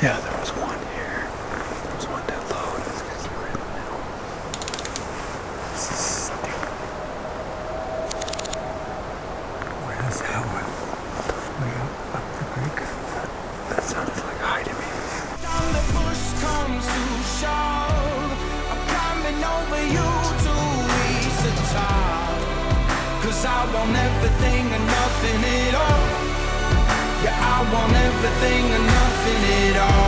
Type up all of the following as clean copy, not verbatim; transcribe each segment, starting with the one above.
Yeah, there was one here. There was one down low. And this guy's right in the middle. This is stupid. Where is that one? Way up the creek. That sounded like hi to me. Down the push comes to shove. I'm climbing over you to reach the top. 'Cause I want everything and nothing at all. Yeah, I want everything and nothing at all.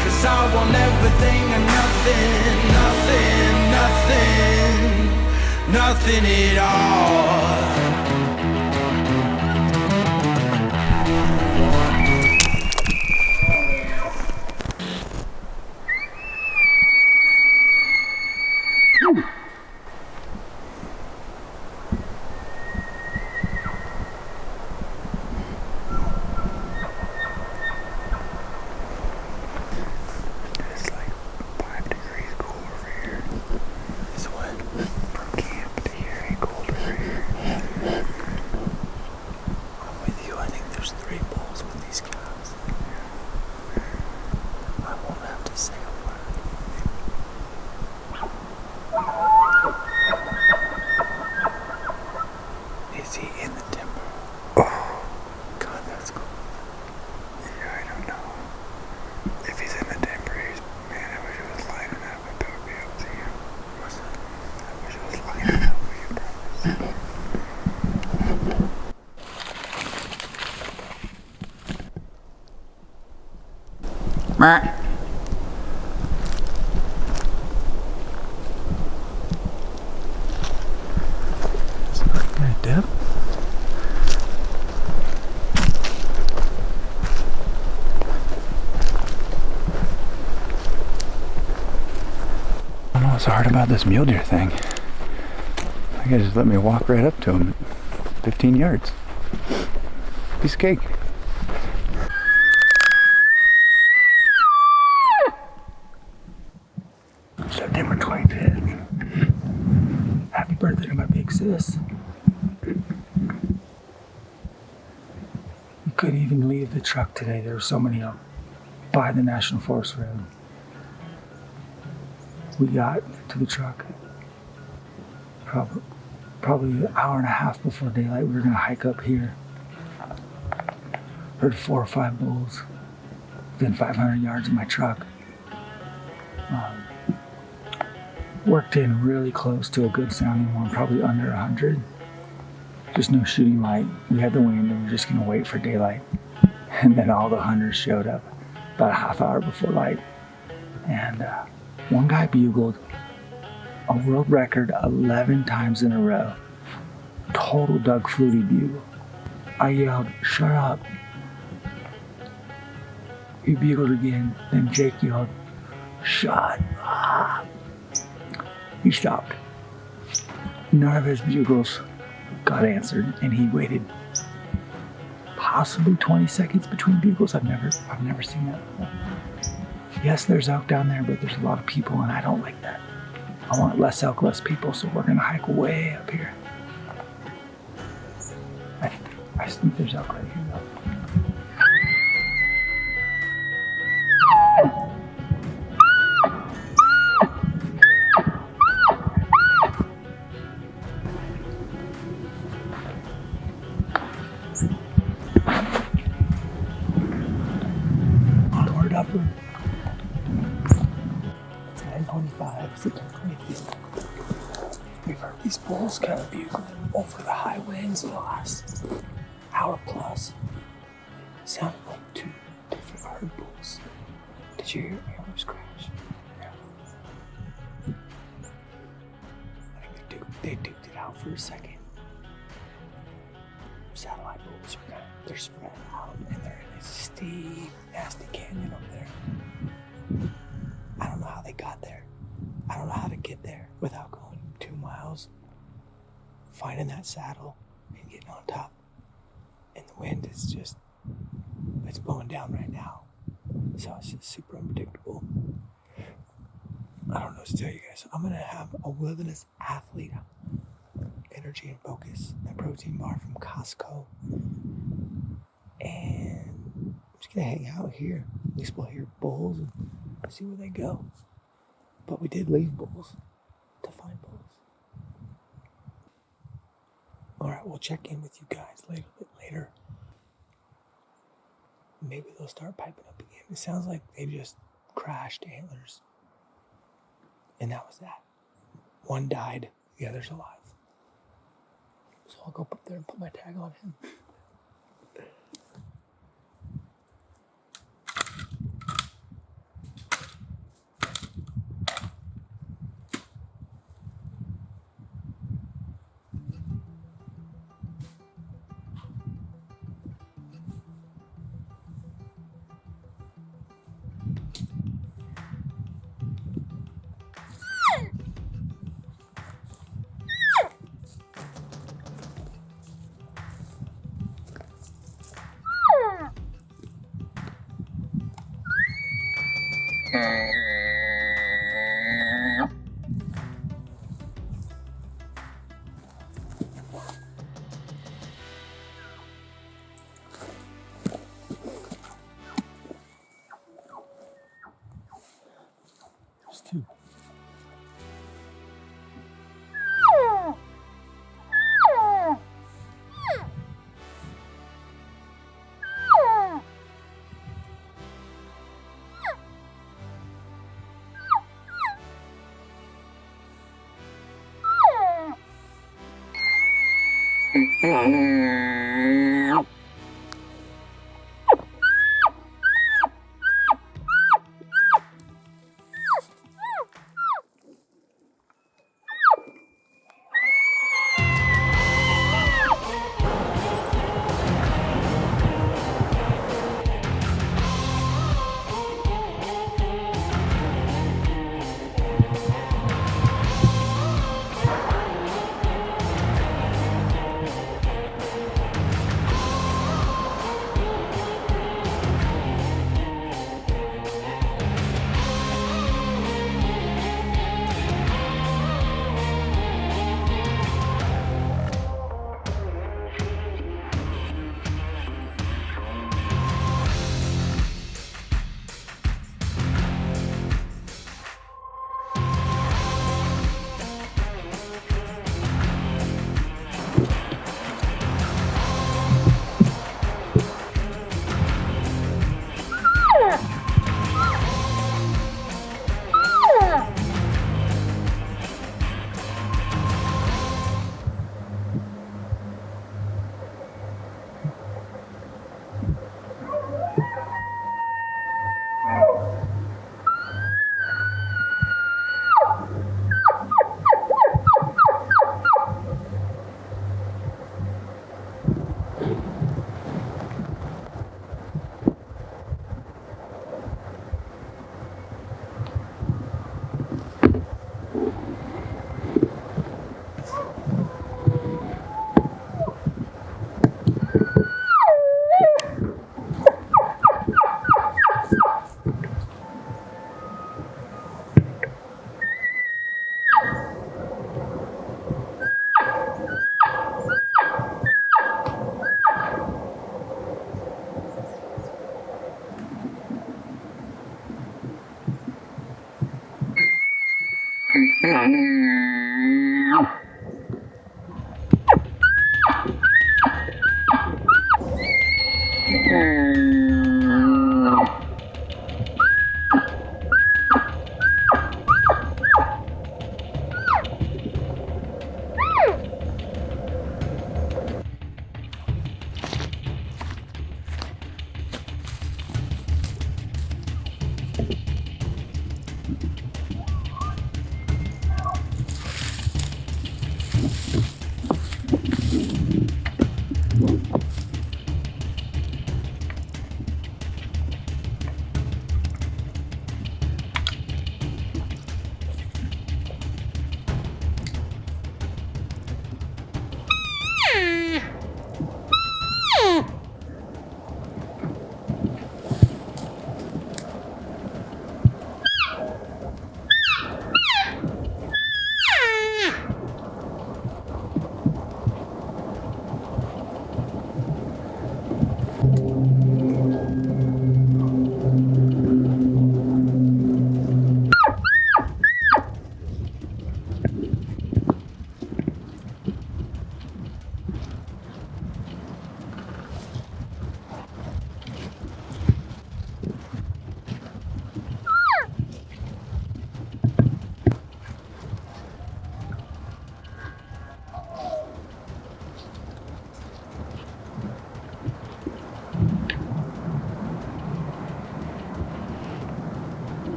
'Cause I want everything and nothing, nothing, nothing, nothing at all. Dip. I don't know what's hard about this mule deer thing. I guess just let me walk right up to him at 15 yards. Piece of cake. September 25th. Happy birthday to my big sis. We couldn't even leave the truck today. There were so many up by the National Forest Road. We got to the truck probably an hour and a half before daylight. We were gonna hike up here. Heard 4 or 5 bulls within 500 yards of my truck. Worked in really close to a good sounding one, probably under 100. Just no shooting light. We had the wind and we were just gonna wait for daylight. And then all the hunters showed up about a half hour before light. And one guy bugled a world record 11 times in a row. Total Doug Flutie bugle. I yelled, "Shut up." He bugled again. Then Jake yelled, "Shut up." He stopped. None of his bugles got answered, and he waited possibly 20 seconds between bugles. I've never seen that before. Yes, there's elk down there, but there's a lot of people, and I don't like that. I want less elk, less people, so we're gonna hike way up here. I think there's elk right here, though. Onward, upward. It's 9:25, September 25th. We've heard these bulls kind of bugling over the high winds for the last hour plus. Sounded like 2 different herd bulls. Did you hear antlers crash? Yeah. I think they duked it out for a second. Satellite bulls are they're spread out and they're in a steep, nasty canyon up there. I don't know how they got there. I don't know how to get there without going 2 miles, finding that saddle and getting on top. And the wind is just, it's blowing down right now. So it's just super unpredictable. I don't know what to tell you guys. I'm gonna have a wilderness athlete energy and focus, a protein bar from Costco. And I'm just just gonna hang out here. At least we'll hear bulls and see where they go. But we did leave bulls to find bulls. Alright, we'll check in with you guys a little bit later. Maybe they'll start piping up again. It sounds like they just crashed antlers. And that was that. One died, the other's alive. So I'll go up there and put my tag on him. There's two.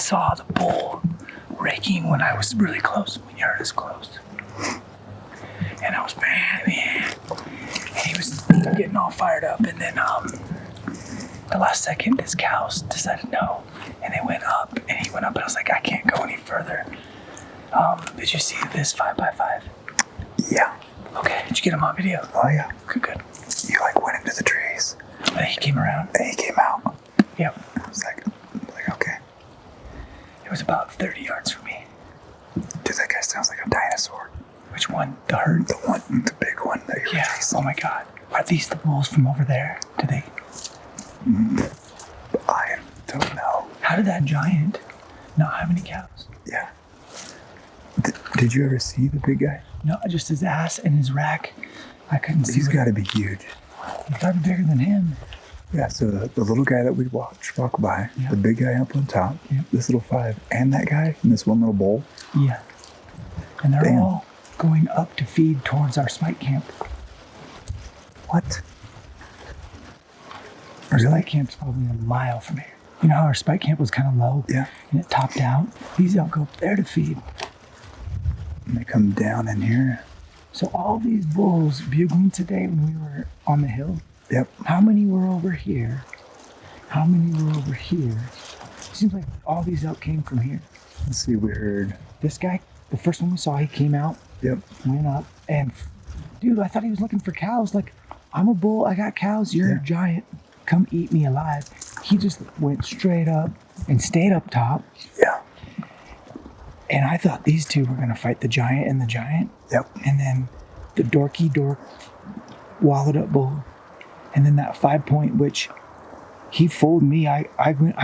saw the bull raking when I was really close, when you heard us close. And I was man. And he was getting all fired up. And then the last second, his cows decided no. And they went up, and he went up, and I was like, I can't go any further. Did you see this 5x5? Yeah. Okay, did you get him on video? Oh yeah. Good. You like went into the trees. And he came around. And he came out. Yep. I was like, okay. It was about 30 yards from me. Dude, that guy sounds like a dinosaur. Which one? The herd? The big one that you were chasing. Oh my God. Are these the bulls from over there? Do they? I don't know. How did that giant not have any cows? Yeah. Did you ever see the big guy? No, just his ass and his rack. I couldn't see. He's got to be huge. He's got to be bigger than him. Yeah, so the little guy that we walk by, Yep. the big guy up on top, Yep. this little 5, and that guy in this one little bowl. Yeah. And they're Damn. all going up to feed towards our spike camp. What? Our spike camp's probably a mile from here. You know how our spike camp was kind of low? Yeah. And it topped out? These all go up there to feed. And they come down in here. So all these bulls bugling today when we were on the hill, Yep. how many were over here? How many were over here? It seems like all these elk came from here. Let's see, we heard. This guy, the first one we saw, he came out, Yep. went up, and dude, I thought he was looking for cows. Like, I'm a bull, I got cows, you're Yeah. a giant. Come eat me alive. He just went straight up and stayed up top. Yeah. And I thought these two were gonna fight the giant and the giant. Yep. And then the dork wallowed up bull. And then that 5-point, which he fooled me. I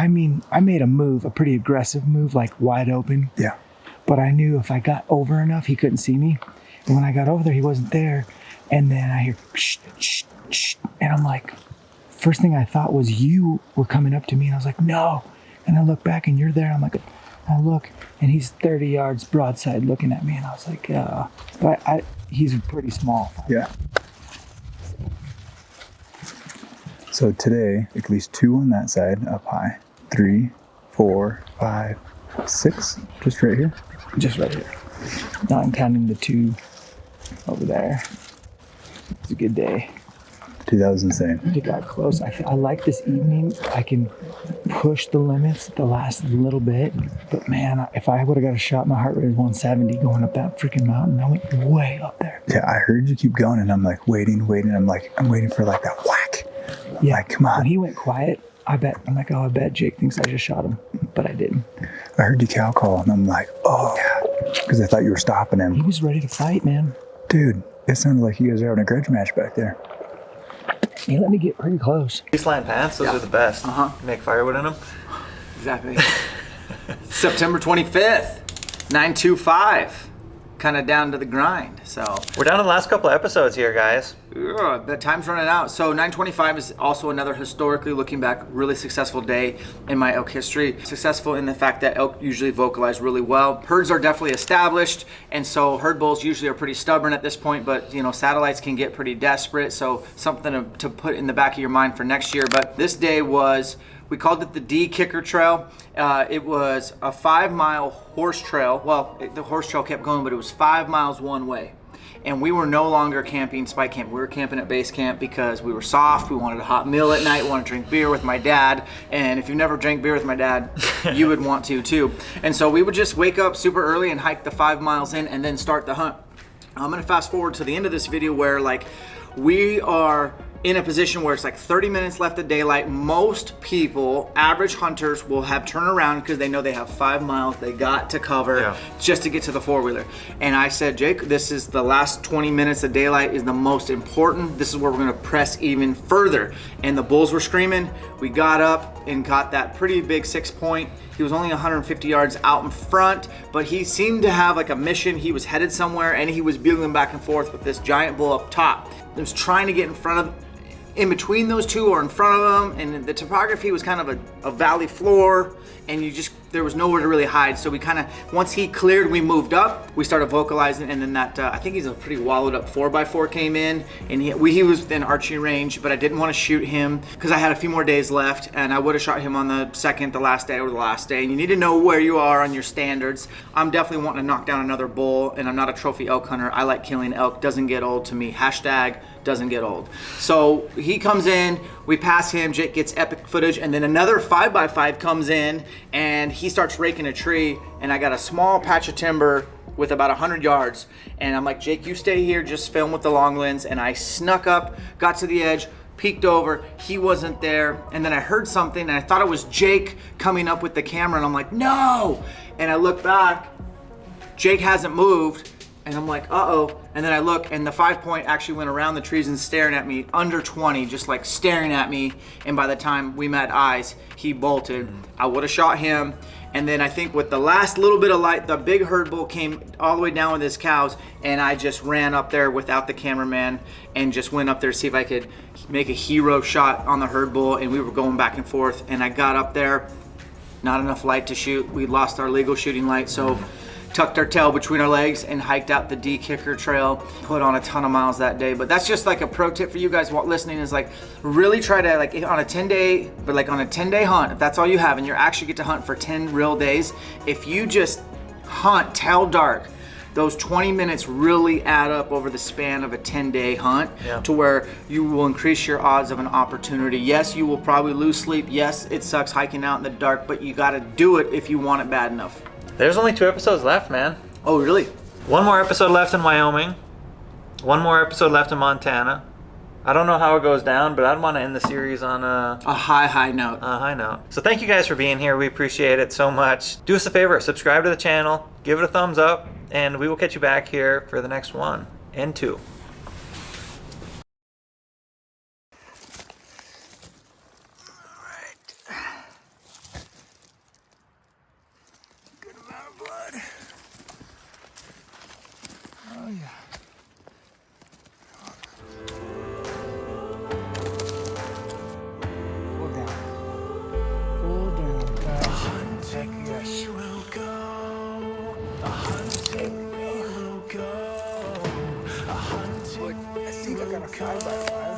made a move, a pretty aggressive move, like wide open. Yeah. But I knew if I got over enough, he couldn't see me. And when I got over there, he wasn't there. And then I hear, shh, shh, shh. And I'm like, first thing I thought was you were coming up to me. And I was like, no. And I look back and you're there. I'm like, I look and he's 30 yards broadside looking at me. And I was like, but he's pretty small. Yeah. So today, at least 2 on that side, up high. 3, 4, 5, 6, just right here. Just right here. Not counting the 2 over there. It's a good day. Dude, that was insane. It got close. I like this evening. I can push the limits the last little bit. But man, if I would have got a shot, my heart rate was 170 going up that freaking mountain. I went way up there. Yeah, I heard you keep going, and I'm like waiting. I'm waiting for like that whack. Yeah, Like, come on. When he went quiet, I bet Jake thinks I just shot him, but I didn't. I heard you cow call, and I'm like, oh, because I thought you were stopping He him. was ready to fight, man. Dude, it sounded like you guys were having a grudge match back there. He let me get pretty close. Baseline pants, those are the best. Make firewood in them. Exactly. September 25th, 925. Kind of down to the grind. So We're down to the last couple of episodes here, guys. the time's running out. So 925 is also another historically looking back really successful day in my elk history. Successful in the fact that elk usually vocalize really well. Herds are definitely established, and so herd bulls usually are pretty stubborn at this point, but you know, satellites can get pretty desperate. So something to put in the back of your mind for next year. But this day was, we called it the D Kicker Trail. It was a 5-mile horse trail. Well, the horse trail kept going, but it was 5 miles one way. And we were no longer camping spike camp. We were camping at base camp because we were soft. We wanted a hot meal at night. We wanted to drink beer with my dad. And if you never drank beer with my dad, you would want to too. And so we would just wake up super early and hike the 5 miles in and then start the hunt. I'm gonna fast forward to the end of this video where like we are in a position where it's like 30 minutes left of daylight. most people, average hunters, will have turn around because they know they have 5 miles they got to cover just to get to the four-wheeler. And I said, Jake, this is the last 20 minutes of daylight is the most important. This is where we're gonna press even further. And the bulls were screaming. We got up and got that pretty big 6-point. He was only 150 yards out in front, but he seemed to have like a mission. He was headed somewhere and he was bugling back and forth with this giant bull up top. He was trying to get in front of, in between those two or in front of them, and the topography was kind of a valley floor, and there was nowhere to really hide. So we kind of, once he cleared, we moved up, we started vocalizing, and then that, I think he's a pretty wallowed up 4x4 came in, and he was within archery range, but I didn't want to shoot him because I had a few more days left, and I would have shot him on the last day, or the last day, and you need to know where you are on your standards. I'm definitely wanting to knock down another bull, and I'm not a trophy elk hunter. I like killing elk, doesn't get old to me. Hashtag doesn't get old. So he comes in, we pass him, Jake gets epic footage, and then another 5x5 comes in, and he starts raking a tree, and I got a small patch of timber with about 100 yards, and I'm like, Jake, you stay here, just film with the long lens. And I snuck up, got to the edge, peeked over, he wasn't there, and then I heard something, and I thought it was Jake coming up with the camera, and I'm like, no! And I look back, Jake hasn't moved, and I'm like, uh-oh. And then I look, and the 5-point actually went around the trees and staring at me, under 20, just like staring at me. And by the time we met eyes, he bolted. I would have shot him. And then I think with the last little bit of light, the big herd bull came all the way down with his cows, and I just ran up there without the cameraman and just went up there to see if I could make a hero shot on the herd bull, and we were going back and forth. And I got up there, not enough light to shoot. We lost our legal shooting light, so tucked our tail between our legs and hiked out the D Kicker Trail, put on a ton of miles that day. But that's just like a pro tip for you guys listening, is like really try to, like, on a 10-day, but like on a 10-day hunt, if that's all you have and you actually get to hunt for 10 real days, if you just hunt till dark, those 20 minutes really add up over the span of a 10-day hunt, to where you will increase your odds of an opportunity. Yes, you will probably lose sleep. Yes, it sucks hiking out in the dark, but you got to do it if you want it bad enough. There's only 2 episodes left, man. Oh, really? 1 more episode left in Wyoming. 1 more episode left in Montana. I don't know how it goes down, but I'd want to end the series on a high note. A high note. So thank you guys for being here. We appreciate it so much. Do us a favor, subscribe to the channel, give it a thumbs up, and we will catch you back here for the next 1 and 2. Oh yeah. Pull down. Pull down. The hunting we will go. The hunting we will go. A hunting I think I got a 5x5.